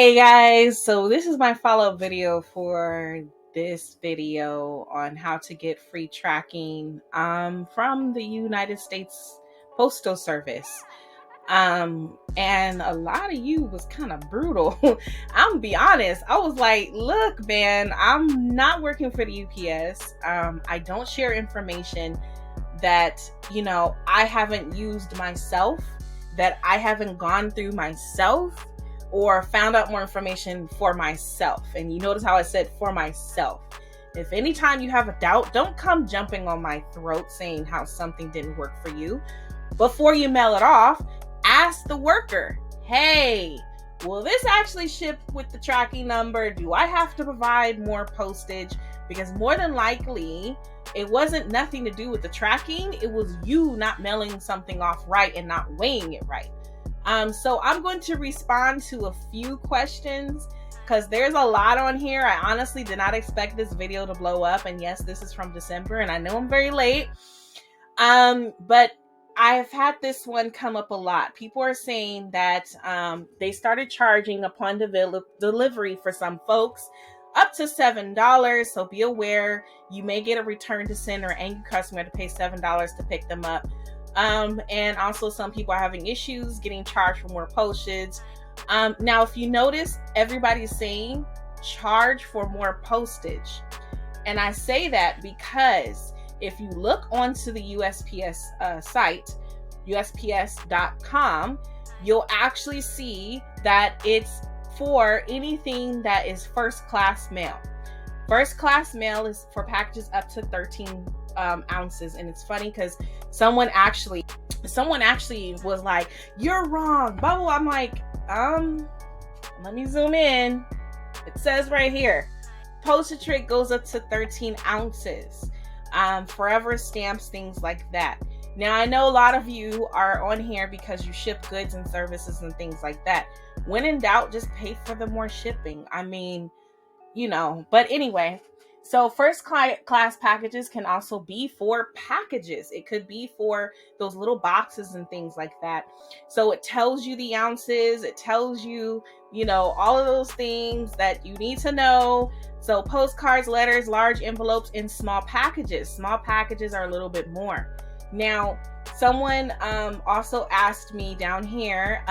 Hey guys, so this is my follow-up video for this video on how to get free tracking from the United States Postal Service. And a lot of you was kind of brutal. I'm gonna be honest. I was like, look, man, I'm not working for the UPS. I don't share information that, I haven't used myself, that I haven't gone through myself, or found out more information for myself. And you notice how I said for myself. If anytime you have a doubt, don't come jumping on my throat saying how something didn't work for you. Before you mail it off, ask the worker, hey, will this actually ship with the tracking number? Do I have to provide more postage? Because more than likely, it wasn't nothing to do with the tracking. It was you not mailing something off right and not weighing it right. So I'm going to respond to a few questions because there's a lot on here. I honestly did not expect this video to blow up. And yes, this is from December and I know I'm very late. But I've had this one come up a lot. People are saying that they started charging upon delivery for some folks up to $7. So be aware, you may get a return to send or angry customer to pay $7 to pick them up. And also some people are having issues getting charged for more postage. Now, if you notice, everybody's saying charge for more postage. And I say that because if you look onto the USPS site, USPS.com, you'll actually see that it's for anything that is first class mail. First class mail is for packages up to 13 ounces. And it's funny because someone actually was like, you're wrong, blah, blah. I'm like, let me zoom in. It says right here, postage rate goes up to 13 ounces. Forever stamps, things like that. Now, I know a lot of you are on here because you ship goods and services and things like that. When in doubt, just pay for the more shipping. I mean, but anyway, so first class packages can also be for packages. It could be for those little boxes and things like that. So it tells you the ounces. It tells you, all of those things that you need to know. So postcards, letters, large envelopes, and small packages. Small packages are a little bit more. Now, someone also asked me down here,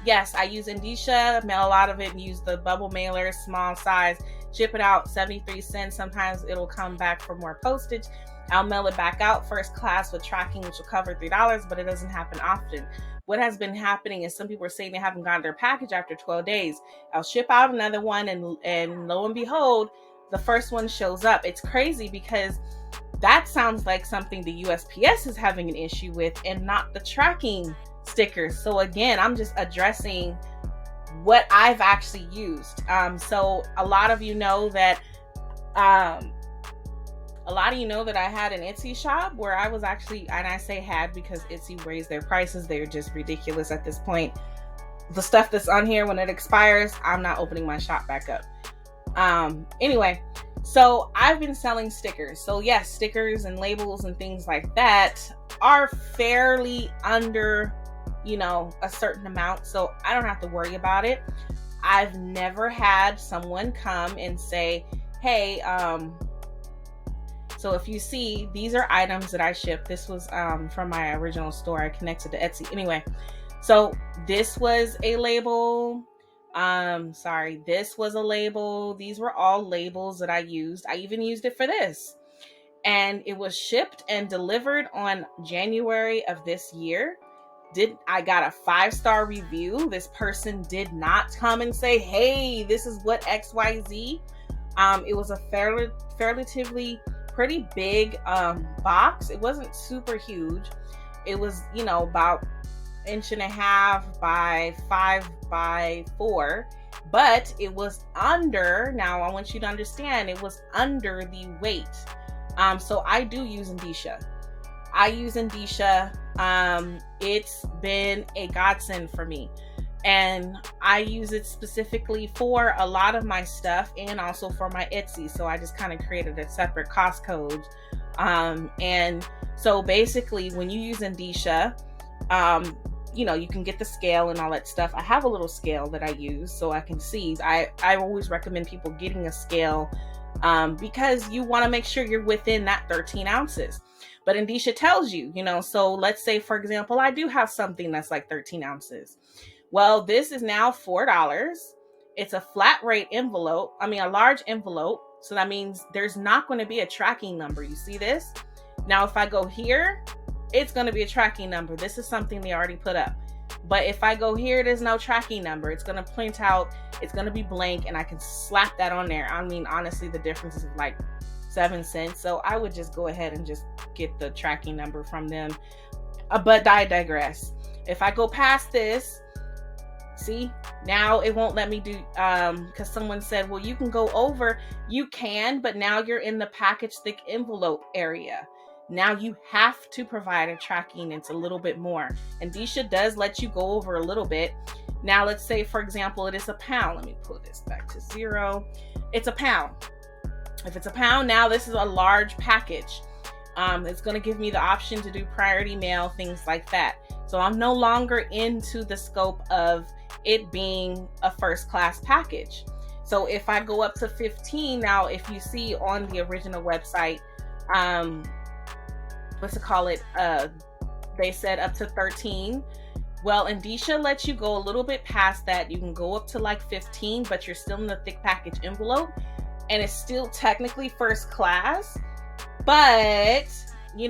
yes, I use Indicia, mail a lot of it, and use the bubble mailer, small size, ship it out 73 cents. Sometimes it'll come back for more postage. I'll mail it back out first class with tracking, which will cover $3, but it doesn't happen often. What has been happening is some people are saying they haven't gotten their package after 12 days. I'll ship out another one, and lo and behold, the first one shows up. It's crazy because that sounds like something the USPS is having an issue with and not the tracking stickers. So again, I'm just addressing what I've actually used. So a lot of you know that I had an Etsy shop where I was actually, and I say had because Etsy raised their prices. They're just ridiculous at this point. The stuff that's on here, when it expires, I'm not opening my shop back up. Anyway, so I've been selling stickers. So yes, stickers and labels and things like that are fairly under a certain amount, so I don't have to worry about it. I've never had someone come and say, hey, so if you see, these are items that I shipped. This was from my original store. I connected to Etsy. Anyway, so this was a label. This was a label. These were all labels that I used. I even used it for this. And it was shipped and delivered on January of this year. I got a 5-star review. This person did not come and say, hey, this is what XYZ. It was a relatively pretty big box. It wasn't super huge. It was, about 1.5 inches by 5 by 4, but it was under, now I want you to understand, it was under the weight. So I do use Indicia. It's been a godsend for me, and I use it specifically for a lot of my stuff and also for my Etsy. So I just kind of created a separate cost code. And so basically when you use Indicia, you can get the scale and all that stuff. I have a little scale that I use so I can see. I always recommend people getting a scale because you want to make sure you're within that 13 ounces. But 𝐸𝐸𝐸 tells you, so let's say, for example, I do have something that's like 13 ounces. Well, this is now $4. It's a flat rate envelope. I mean, a large envelope. So that means there's not going to be a tracking number. You see this? Now, if I go here, it's going to be a tracking number. This is something they already put up. But if I go here, there's no tracking number. It's going to print out. It's going to be blank, and I can slap that on there. I mean, honestly, the difference is like 7 cents. So I would just go ahead and just get the tracking number from them. But I digress. If I go past this, see, now it won't let me do, because someone said, well, you can go over. You can, but now you're in the package thick envelope area. Now you have to provide a tracking. It's a little bit more. And 𝐸𝐸𝐸 does let you go over a little bit. Now, let's say, for example, it is a pound. Let me pull this back to 0. It's a pound. If it's a pound, now this is a large package. It's going to give me the option to do priority mail, things like that. So I'm no longer into the scope of it being a first class package. So if I go up to 15, now if you see on the original website, they said up to 13. Well, 𝐸𝐸𝐸𝐸 lets you go a little bit past that. You can go up to like 15, but you're still in the thick package envelope, and it's still technically first class. But you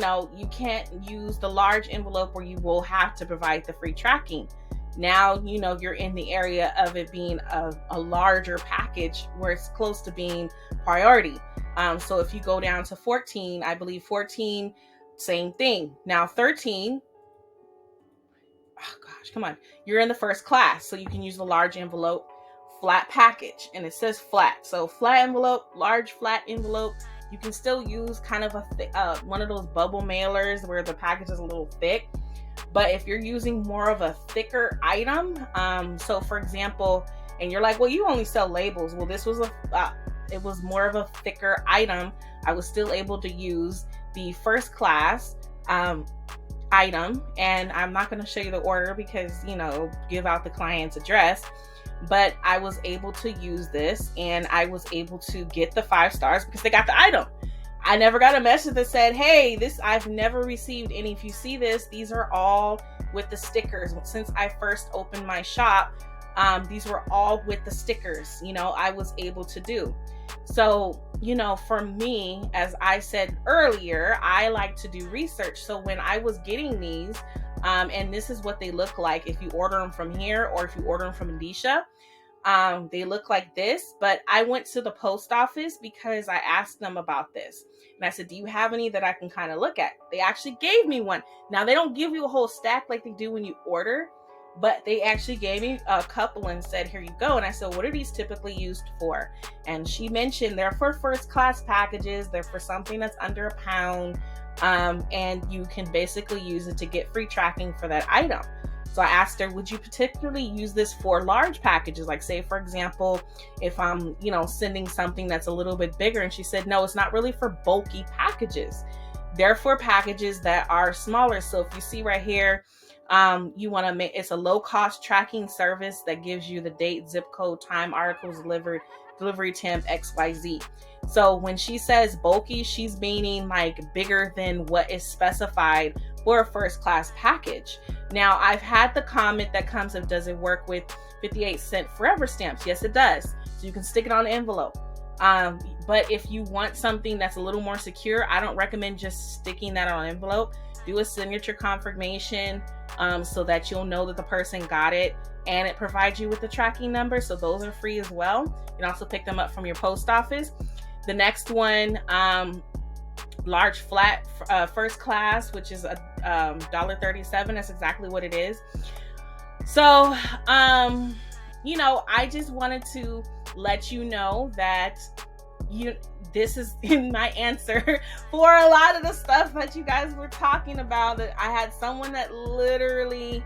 can't use the large envelope where you will have to provide the free tracking. Now, you're in the area of it being a larger package where it's close to being priority. So if you go down to 14, I believe 14, same thing. Now 13, oh gosh, come on. You're in the first class, so you can use the large envelope, flat package, and it says flat. So flat envelope, large flat envelope. You can still use kind of one of those bubble mailers where the package is a little thick. But if you're using more of a thicker item, so for example, and you're like, well, you only sell labels. Well, this was it was more of a thicker item. I was still able to use the first class item, and I'm not going to show you the order because give out the client's address, but I was able to use this, and I was able to get the 5 stars because they got the item. I never got a message that said, hey, I've never received any. If you see this, these are all with the stickers. Since I first opened my shop, these were all with the stickers, I was able to do. So, for me, as I said earlier, I like to do research. So when I was getting these, and this is what they look like if you order them from here or if you order them from 𝐸𝐸𝐸𝐸, they look like this. But I went to the post office because I asked them about this. And I said, do you have any that I can kind of look at? They actually gave me one. Now, they don't give you a whole stack like they do when you order, but they actually gave me a couple and said, here you go. And I said, what are these typically used for? And she mentioned they're for first class packages. They're for something that's under a pound. And you can basically use it to get free tracking for that item. So I asked her, would you particularly use this for large packages? Like, say, for example, if I'm, sending something that's a little bit bigger. And she said, no, it's not really for bulky packages. They're for packages that are smaller. So if you see right here, you want to make, it's a low cost tracking service that gives you the date, zip code, time, articles delivered, delivery temp, XYZ. So when she says bulky, she's meaning like bigger than what is specified for a first class package. Now, I've had the comment that comes of, does it work with 58-cent forever stamps? Yes, it does. So you can stick it on the envelope. But if you want something that's a little more secure, I don't recommend just sticking that on an envelope. Do a signature confirmation so that you'll know that the person got it, and it provides you with the tracking number. So those are free as well. You can also pick them up from your post office. The next one, large flat first class, which is $1.37. That's exactly what it is. So, I just wanted to let you know that this is my answer for a lot of the stuff that you guys were talking about. That I had someone that literally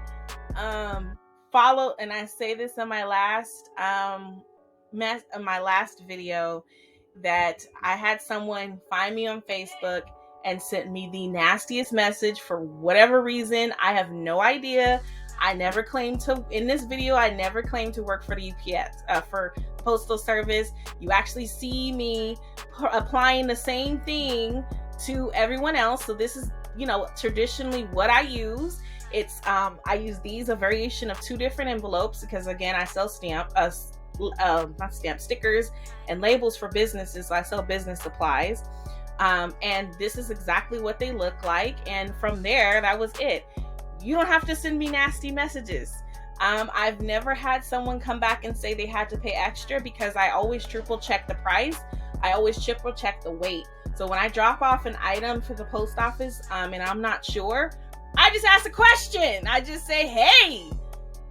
followed, and I say this in my last video, that I had someone find me on Facebook and sent me the nastiest message for whatever reason. I have no idea. I never claimed to, in this video, I never claimed to work for the UPS, for Postal Service. You actually see me applying the same thing to everyone else. So this is, you know, traditionally what I use. It's, I use these, a variation of 2 different envelopes, because again, I sell stickers and labels for businesses. So I sell business supplies. And this is exactly what they look like. And from there, that was it. You don't have to send me nasty messages. I've never had someone come back and say they had to pay extra, because I always triple check the price. I always triple check the weight. So when I drop off an item for the post office, and I'm not sure, I just ask a question. I just say, hey,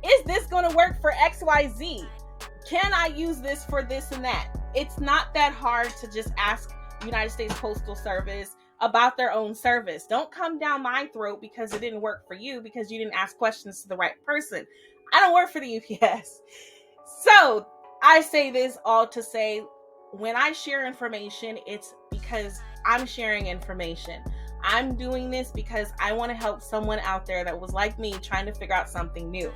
is this going to work for XYZ? Can I use this for this and that? It's not that hard to just ask United States Postal Service about their own service. Don't come down my throat because it didn't work for you, because you didn't ask questions to the right person. I don't work for the UPS. So I say this all to say, when I share information, it's because I'm sharing information. I'm doing this because I want to help someone out there that was like me, trying to figure out something new.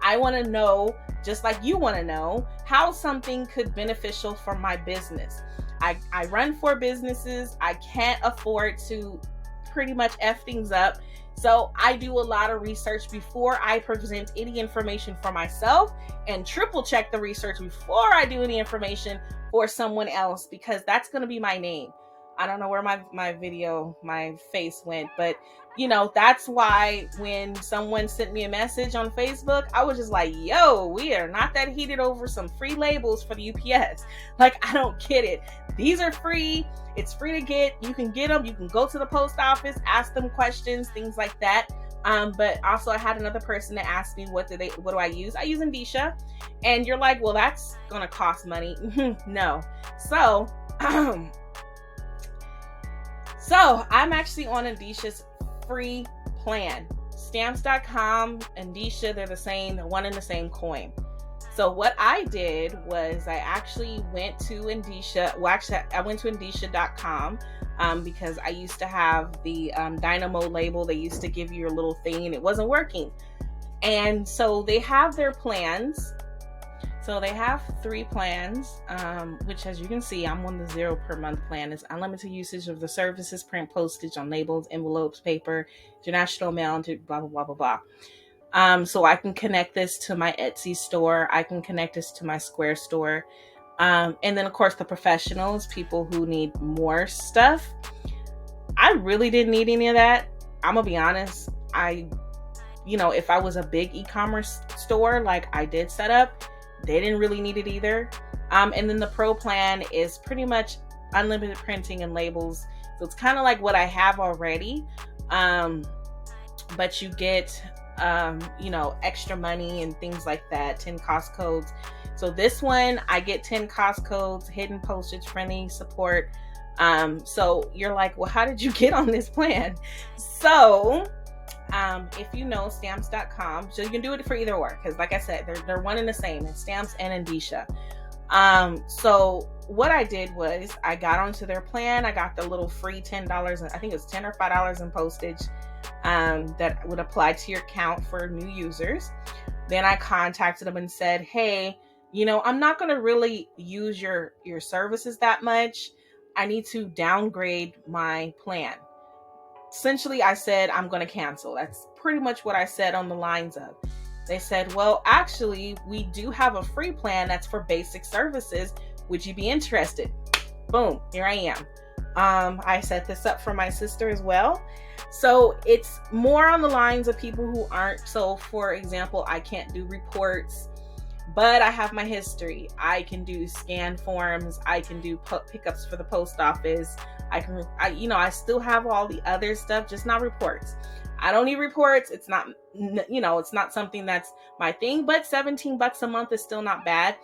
I want to know, just like you want to know, how something could be beneficial for my business. I run 4 businesses. I can't afford to pretty much F things up. So I do a lot of research before I present any information for myself, and triple check the research before I do any information for someone else, because that's going to be my name. I don't know where my face went, but you know, that's why when someone sent me a message on Facebook, I was just like, yo, we are not that heated over some free labels for the UPS. Like, I don't get it. These are free. It's free to get. You can get them. You can go to the post office, ask them questions, things like that. But also I had another person that asked me, what do I use? I use 𝐸𝐸. And you're like, well, that's going to cost money. No. So I'm actually on 𝐸𝐸's free plan. Stamps.com and 𝐸𝐸, they're the same, they're one and the same coin. So what I did was I actually went to 𝐸𝐸. Well, actually, I went to 𝐸𝐸.com because I used to have the Dynamo label. They used to give you a little thing and it wasn't working. And so they have their plans. So they have 3 plans, which, as you can see, I'm on the 0 per month plan. It's unlimited usage of the services, print postage on labels, envelopes, paper, international mail, and blah, blah, blah, blah, blah. So I can connect this to my Etsy store. I can connect this to my Square store. And then, of course, the professionals, people who need more stuff. I really didn't need any of that. I'm going to be honest. If I was a big e-commerce store like I did set up, they didn't really need it either. And then the Pro plan is pretty much unlimited printing and labels. So it's kind of like what I have already. But you get, extra money and things like that, 10 cost codes. So this one, I get 10 cost codes, hidden postage, friendly support. So you're like, well, how did you get on this plan? So if you know stamps.com, so you can do it for either or, because like I said, they're one and the same. It's Stamps and 𝐸𝐸. So what I did was I got onto their plan. I got the little free $10, I think it was $10 or $5 in postage that would apply to your account for new users. Then I contacted them and said, hey, I'm not going to really use your services that much. I need to downgrade my plan. Essentially, I said, I'm going to cancel. That's pretty much what I said on the lines of. They said, well, actually, we do have a free plan that's for basic services. Would you be interested? Boom, here I am. I set this up for my sister as well. So it's more on the lines of people who aren't. So for example, I can't do reports, but I have my history. I can do scan forms. I can do pickups for the post office. I still have all the other stuff, just not reports. I don't need reports. It's not, it's not something that's my thing, but $17 a month is still not bad.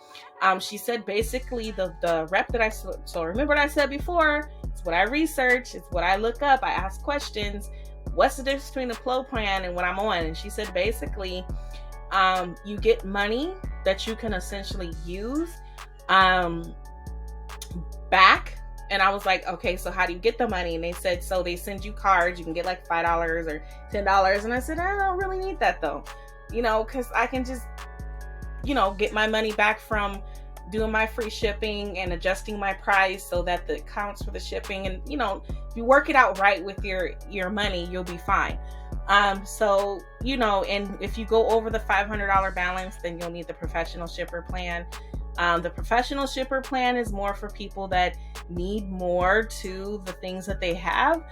She said basically the rep that so remember what I said before, it's what I research. It's what I look up. I ask questions. What's the difference between the Pro plan and what I'm on? And she said, basically, you get money that you can essentially use, back. And I was like, okay, so how do you get the money? And they said, so they send you cards. You can get like $5 or $10. And I said, I don't really need that though. because I can just, get my money back from doing my free shipping and adjusting my price so that it counts for the shipping. And, if you work it out right with your money, you'll be fine. So, and if you go over the $500 balance, then you'll need the professional shipper plan. The professional shipper plan is more for people that need more to the things that they have.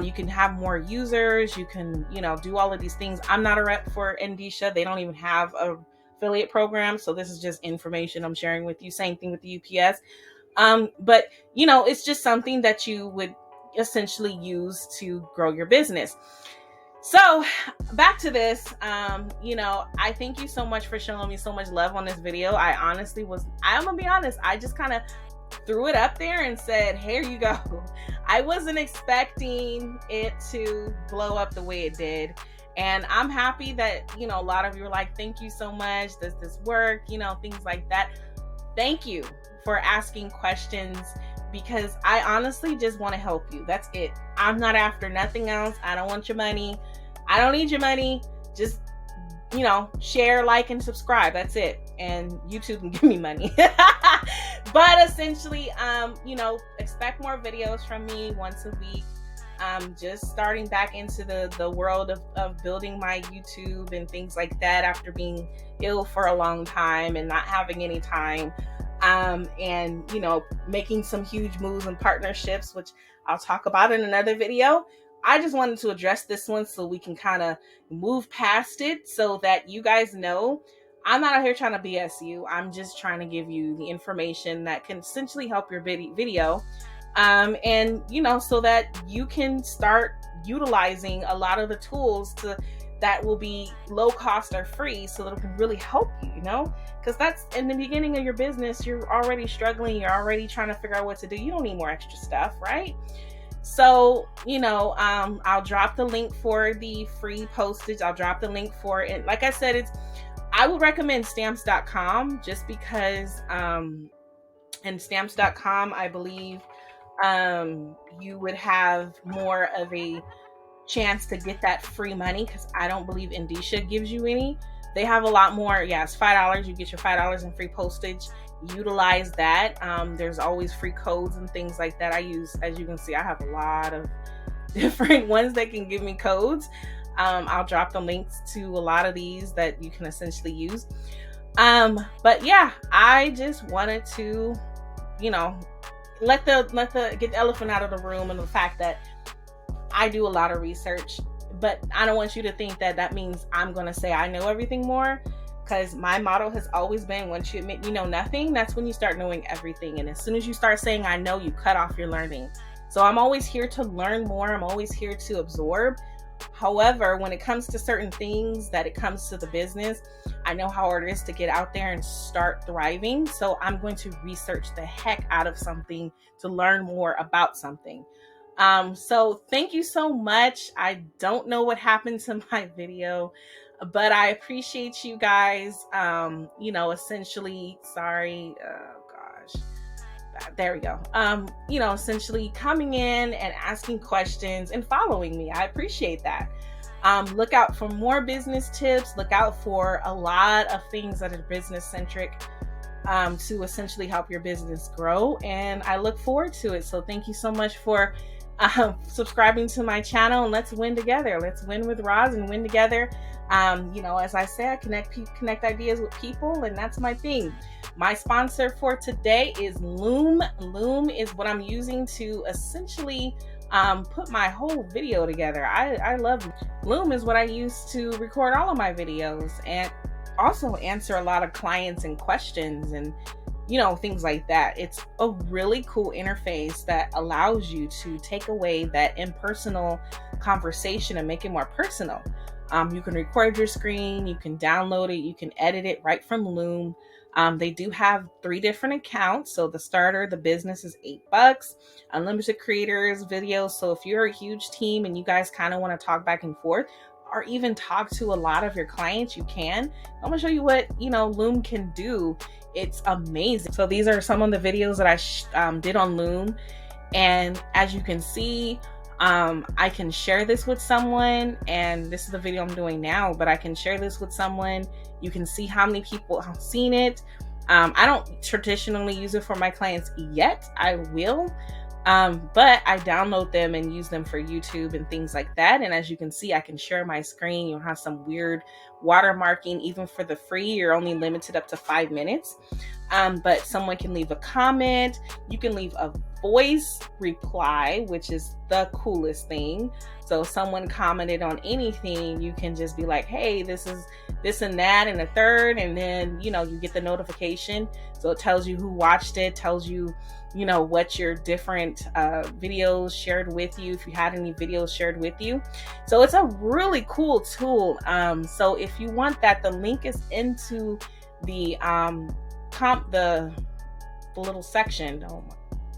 You can have more users. You can, do all of these things. I'm not a rep for 𝐤𝐤𝐬. They don't even have a affiliate program. So this is just information I'm sharing with you. Same thing with the UPS. But it's just something that you would essentially use to grow your business. So back to this, I thank you so much for showing me so much love on this video. I'm gonna be honest, I just kind of threw it up there and said, here you go. I wasn't expecting it to blow up the way it did. And I'm happy that, a lot of you are like, thank you so much. Does this work? Things like that. Thank you for asking questions, because I honestly just want to help you. That's it. I'm not after nothing else. I don't want your money. I don't need your money. Just, share, like, and subscribe. That's it. And YouTube can give me money. But essentially, expect more videos from me once a week. Just starting back into the world of building my YouTube and things like that after being ill for a long time and not having any time. And making some huge moves and partnerships, which I'll talk about in another video. I just wanted to address this one so we can kind of move past it, so that you guys know I'm not out here trying to BS you. I'm just trying to give you the information that can essentially help your video. And so that you can start utilizing a lot of the tools that will be low cost or free, so that it can really help you, because that's in the beginning of your business. You're already struggling. You're already trying to figure out what to do. You don't need more extra stuff, right? So, I'll drop the link for the free postage. I'll drop the link for it. Like I said, I would recommend stamps.com, just because, and stamps.com, I believe, you would have more of a chance to get that free money, because I don't believe 𝐤𝐤𝐬 gives you any. They have a lot more. Yeah, it's $5. You get your $5 in free postage. Utilize that. There's always free codes and things like that. I use, as you can see, I have a lot of different ones that can give me codes. I'll drop the links to a lot of these that you can essentially use. But yeah, I just wanted to, get the elephant out of the room, and the fact that I do a lot of research, but I don't want you to think that means I'm going to say I know everything more, because my motto has always been, once you admit you know nothing, that's when you start knowing everything. And as soon as you start saying I know, you cut off your learning. So I'm always here to learn more. I'm always here to absorb. However, when it comes to certain things, that it comes to the business, I know how hard it is to get out there and start thriving. So I'm going to research the heck out of something to learn more about something. So thank you so much. I don't know what happened to my video, but I appreciate you guys. Essentially, sorry. Oh gosh. There we go. Essentially coming in and asking questions and following me. I appreciate that. Look out for more business tips. Look out for a lot of things that are business centric, to essentially help your business grow. And I look forward to it. So thank you so much for subscribing to my channel, and let's win together. Let's win with Roz and win together. As I say, I connect ideas with people, and that's my thing. My sponsor for today is Loom. Loom is what I'm using to essentially put my whole video together. I love Loom. Is what I use to record all of my videos, and also answer a lot of clients and questions and things like that. It's a really cool interface that allows you to take away that impersonal conversation and make it more personal. You can record your screen, you can download it, you can edit it right from Loom. They do have 3 different accounts. So the starter, the business, is $8. Unlimited creators, videos. So if you're a huge team and you guys kind of want to talk back and forth, or even talk to a lot of your clients, you can. I'm gonna show you what Loom can do. It's amazing. So these are some of the videos that I did on Loom, and as you can see, I can share this with someone, and this is the video I'm doing now, but I can share this with someone. You can see how many people have seen it. I don't traditionally use it for my clients yet. I will. But I download them and use them for YouTube and things like that. And as you can see, I can share my screen. You'll have some weird watermarking. Even for the free, you're only limited up to 5 minutes. But someone can leave a comment. You can leave a voice reply, which is the coolest thing. So if someone commented on anything, you can just be like, hey, this is this and that and a third, and then, you know, you get the notification. So it tells you who watched it, tells you, you know, what your different videos shared with you, if you had any videos shared with you. So it's a really cool tool. So if you want that, the link is into the the little section.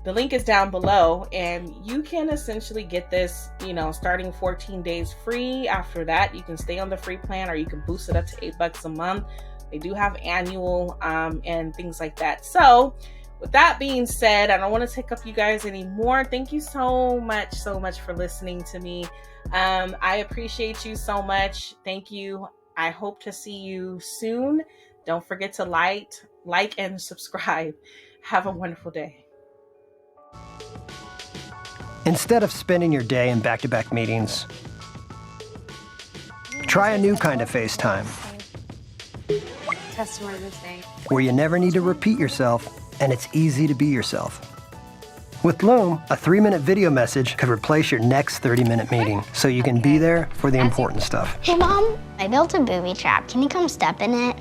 The link is down below, and you can essentially get this, you know, starting 14 days free. After that, you can stay on the free plan, or you can boost it up to $8 a month. They do have annual and things like that. So with that being said, I don't want to take up you guys anymore. Thank you so much for listening to me. I appreciate you so much. Thank you. I hope to see you soon. Don't forget to like and subscribe. Have a wonderful day. Instead of spending your day in back-to-back meetings, try a new kind of FaceTime, Customer mistake. where you never need to repeat yourself and it's easy to be yourself. With Loom, a 3-minute video message could replace your next 30-minute meeting, so you can be there for the important stuff. Hey, Mom, I built a booby trap. Can you come step in it?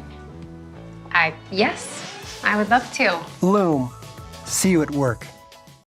Yes, I would love to. Loom, see you at work.